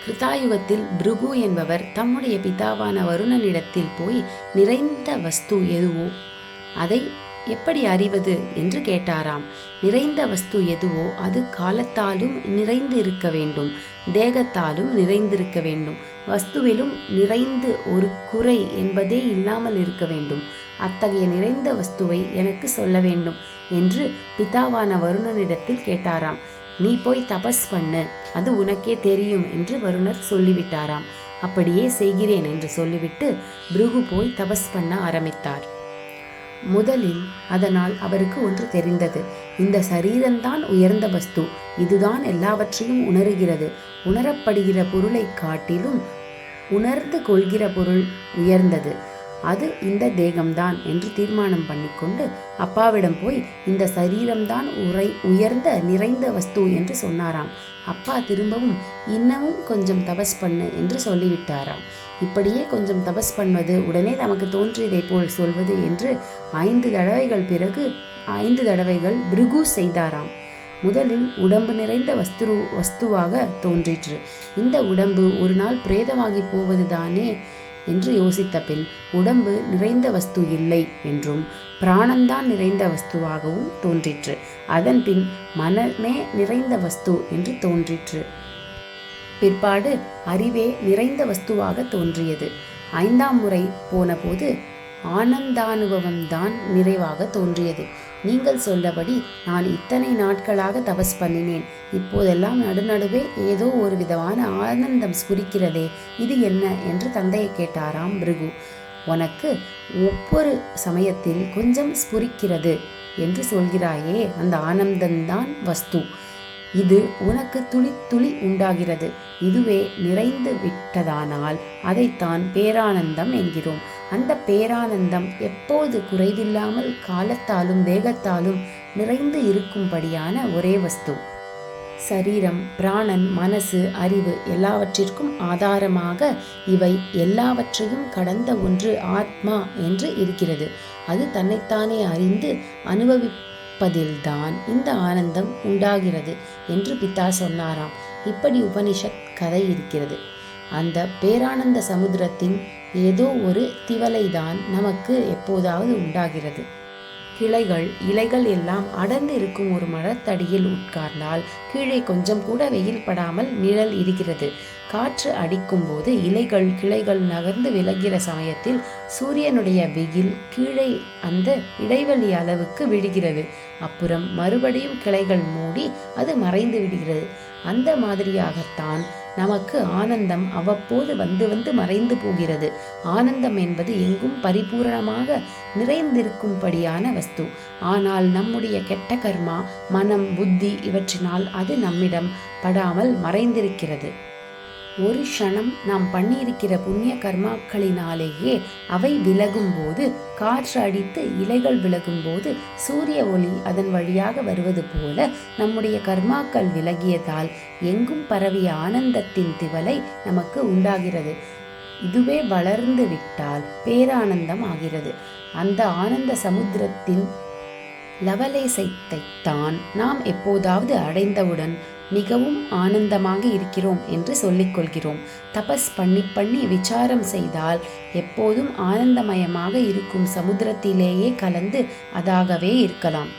கிருதாயுகத்தில் பிருகு என்பவர் தம்முடைய பிதாவான வருணனிடத்தில் போய் நிறைந்த வஸ்து எதுவோ அதை எப்படி அறிவது என்று கேட்டாராம். நிறைந்த வஸ்து எதுவோ அது காலத்தாலும் நிறைந்து இருக்க வேண்டும், தேகத்தாலும் நிறைந்திருக்க வேண்டும், வஸ்துவிலும் நிறைந்து ஒரு குறை என்பதே இல்லாமல் இருக்க வேண்டும். அத்தகைய நிறைந்த வஸ்துவை எனக்கு சொல்ல வேண்டும் என்று பிதாவான வருணனிடத்தில் கேட்டாராம். நீ போய் தபஸ் பண்ணு, அது உனக்கே தெரியும் என்று வருணர் சொல்லிவிட்டாராம். அப்படியே செய்கிறேன் என்று சொல்லிவிட்டு பிருகு போய் தபஸ் பண்ண ஆரம்பித்தார். முதலில் அதனால் அவருக்கு ஒன்று தெரிந்தது. இந்த சரீரம்தான் உயர்ந்த வஸ்து, இதுதான் எல்லாவற்றையும் உணர்கிறது. உணரப்படுகிற பொருளை காட்டிலும் உணர்ந்து கொள்கிற பொருள் உயர்ந்தது, அது இந்த தேகம்தான் என்று தீர்மானம் பண்ணிக்கொண்டு அப்பாவிடம் போய் இந்த சரீரம்தான் உயர்ந்த நிறைந்த வஸ்து என்று சொன்னாராம். அப்பா திரும்பவும் இன்னமும் கொஞ்சம் தபஸ் பண்ணு என்று சொல்லிவிட்டாராம். இப்படியே கொஞ்சம் தபஸ் பண்ணுவது உடனே நமக்கு தோன்றியதை போல் சொல்வது என்று 5 தடவைகள் பிறகு 5 தடவைகள் பிருகு செய்தாராம். முதலில் உடம்பு நிறைந்த வஸ்துவாக தோன்றிற்று. இந்த உடம்பு ஒரு நாள் பிரேதமாகி போவதுதானே என்று யோசித்த பின் உடம்பு நிறைந்த வஸ்து இல்லை என்றும் பிராணந்தான் நிறைந்த வஸ்துவாகவும் தோன்றிற்று. அதன் பின் மனமே நிறைந்த வஸ்து என்று தோன்றிற்று. பிற்பாடு அறிவே நிறைந்த வஸ்துவாக தோன்றியது. 5ஆம் முறை போன போது ஆனந்தானுபவம்தான் நிறைவாக தோன்றியது. நீங்கள் சொல்லபடி நான் இத்தனை நாட்களாக தபஸ் பண்ணினேன், இப்போதெல்லாம் நடுநடுவே ஏதோ ஒரு விதமான ஆனந்தம் ஸ்புரிக்கிறதே, இது என்ன என்று தந்தையை கேட்டாராம் பிருகு. உனக்கு ஒவ்வொரு சமயத்தில் கொஞ்சம் ஸ்புரிக்கிறது என்று சொல்கிறாயே, அந்த ஆனந்தம்தான் வஸ்து. இது உனக்கு துளி துளி உண்டாகிறது. இதுவே நிறைந்து விட்டதானால் அதைத்தான் பேரானந்தம் என்கிறோம். அந்த பேரானந்தம் எப்போது குறைவில்லாமல் காலத்தாலும் தேகத்தாலும் நிறைந்து இருக்கும்படியான ஒரே வஸ்து. சரீரம், பிராணன், மனசு, அறிவு எல்லாவற்றிற்கும் ஆதாரமாக இவை எல்லாவற்றையும் கடந்த ஒன்று ஆத்மா என்று இருக்கிறது. அது தன்னைத்தானே அறிந்து அனுபவிப்பதில்தான் இந்த ஆனந்தம் உண்டாகிறது என்று பிதா சொன்னாராம். இப்படி உபனிஷத் கதை இருக்கிறது. அந்த பேரானந்த சமுத்திரத்தின் ஏதோ ஒரு திவலைதான் நமக்கு எப்போதாவது உண்டாகிறது. கிளைகள், இலைகள் எல்லாம் அடர்ந்து இருக்கும் ஒரு மரத்தடியில் உட்கார்ந்தால் கீழே கொஞ்சம் கூட வெயில் படாமல் நிழல் இருக்கிறது. காற்று அடிக்கும் போது இலைகள், கிளைகள் நகர்ந்து விலகிற சமயத்தில் சூரியனுடைய வெயில் கீழே அந்த இடைவெளி அளவுக்கு விடுகிறது. அப்புறம் மறுபடியும் கிளைகள் மூடி அது மறைந்து விடுகிறது. அந்த மாதிரியாகத்தான் நமக்கு ஆனந்தம் அவ்வப்போது வந்து வந்து மறைந்து போகிறது. ஆனந்தம் என்பது எங்கும் பரிபூரணமாக நிறைந்திருக்கும்படியான வஸ்து. ஆனால் நம்முடைய கெட்ட கர்மா, மனம், புத்தி இவற்றினால் அது நம்மிடம் படாமல் மறைந்திருக்கிறது. ஒரு க்ஷணம் நாம் பண்ணியிருக்கிற புண்ணிய கர்மாக்களினாலேயே அவை விலகும் போது, காற்று அடித்து இலைகள் விலகும் போது சூரிய ஒளி அதன் வழியாக வருவது போல நம்முடைய கர்மாக்கள் விலகியதால் எங்கும் பரவிய ஆனந்தத்தின் திவலை நமக்கு உண்டாகிறது. இதுவே வளர்ந்து விட்டால் பேரானந்தம் ஆகிறது. அந்த ஆனந்த சமுத்திரத்தின் லவலேசத்தைத்தான் நாம் எப்போதாவது அடைந்தவுடன் மிகவும் ஆனந்தமாக இருக்கிறோம் என்று சொல்லிக் கொள்கிறோம். தபஸ் பண்ணி பண்ணி விசாரம் செய்தால் எப்போதும் ஆனந்தமயமாக இருக்கும் சமுத்திரத்திலேயே கலந்து அதாகவே இருக்கலாம்.